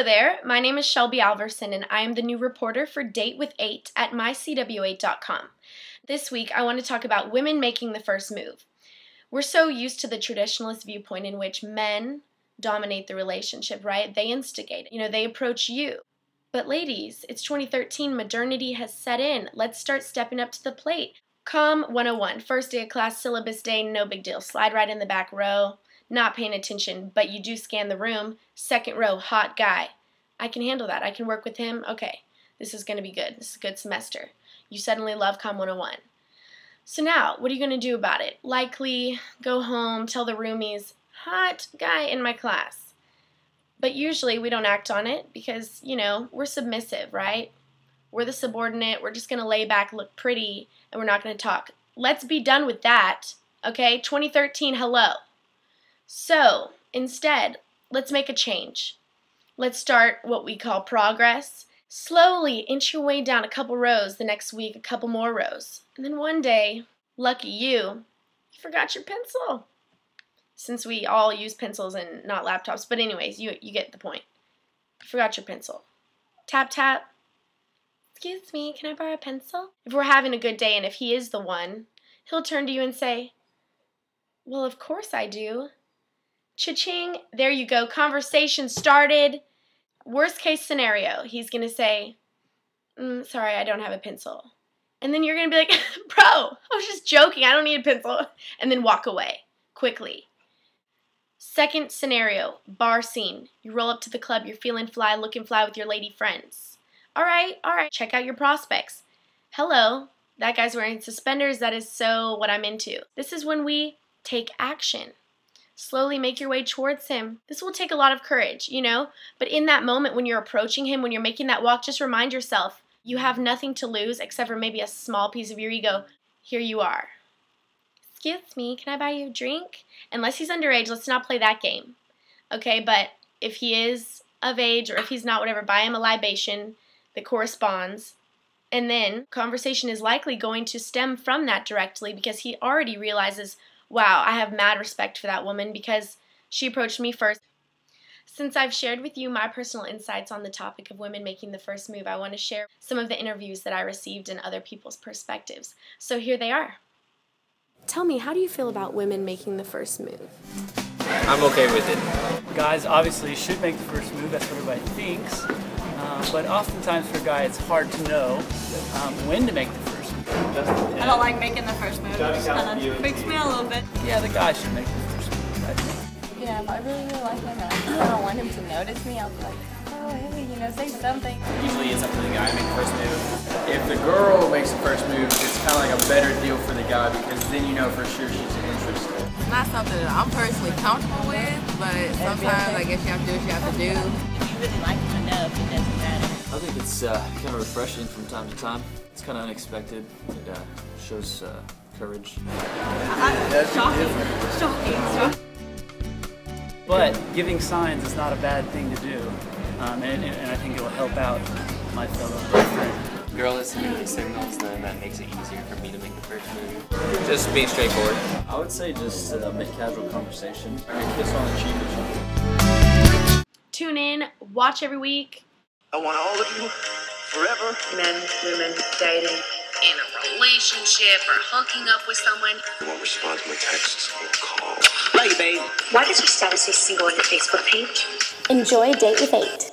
Hello there, my name is Shelby Alverson and I am the new reporter for Date with 8 at mycw8.com. This week I want to talk about women making the first move. We're so used to the traditionalist viewpoint in which men dominate the relationship, right? They instigate it. They approach you. But ladies, it's 2013, modernity has set in. Let's start stepping up to the plate. Comm 101, first day of class, syllabus day, no big deal. Slide right in the back row. Not paying attention, but you do scan the room. Second row, hot guy. I can handle that. I can work with him. Okay, this is going to be good. This is a good semester. You suddenly love Comm 101. So now, what are you going to do about it? Likely go home, tell the roomies, hot guy in my class. But usually we don't act on it because, we're submissive, right? We're the subordinate. We're just going to lay back, look pretty, and we're not going to talk. Let's be done with that, okay? 2013, hello. So, instead, let's make a change. Let's start what we call progress. Slowly inch your way down a couple rows, the next week a couple more rows. And then one day, lucky you forgot your pencil. Since we all use pencils and not laptops, but anyways, you get the point. You forgot your pencil. Tap, tap. Excuse me, can I borrow a pencil? If we're having a good day and if he is the one, he'll turn to you and say, well, of course I do. Cha-ching, there you go, conversation started. Worst case scenario, he's going to say, sorry, I don't have a pencil. And then you're going to be like, bro, I was just joking, I don't need a pencil. And then walk away, quickly. Second scenario, bar scene. You roll up to the club, you're feeling fly, looking fly with your lady friends. All right, check out your prospects. Hello, that guy's wearing suspenders, that is so what I'm into. This is when we take action. Slowly make your way towards him. This will take a lot of courage, but in that moment when you're approaching him, when you're making that walk, just remind yourself you have nothing to lose except for maybe a small piece of your ego. Here you are. Excuse me, can I buy you a drink? Unless he's underage, let's not play that game. Okay, but if he is of age or if he's not, whatever, buy him a libation that corresponds. And then conversation is likely going to stem from that directly because he already realizes, wow, I have mad respect for that woman because she approached me first. Since I've shared with you my personal insights on the topic of women making the first move, I want to share some of the interviews that I received and other people's perspectives. So here they are. Tell me, how do you feel about women making the first move? I'm okay with it. Guys obviously should make the first move, that's what everybody thinks. But oftentimes for a guy it's hard to know when to make the first move. I don't like making the first move. It just kind of freaks me out a little bit. Yeah, the guy should make the first move, I think. Yeah, if I really like him and I don't want him to notice me, I'll be like, oh, hey, say something. Usually it's up to the guy to make the first move. If the girl makes the first move, it's kind of like a better deal for the guy because then you know for sure she's interested. It's not something that I'm personally comfortable with, but sometimes I guess you have to do what you have to do. If you really like him enough, it doesn't matter. I think it's kind of refreshing from time to time. It's kind of unexpected. It shows courage. Shocking. But giving signs is not a bad thing to do, and I think it will help out my fellow boyfriend. Girl is giving me signals, then that makes it easier for me to make the first move. Just being straightforward. I would say just make casual conversation. A kiss on the cheek or something. Tune in, watch every week. I want all of you forever. Men, women, dating, in a relationship or hooking up with someone. You won't respond to my texts or calls. Love you, babe. Why does your status say single on your Facebook page? Enjoy Date with 8.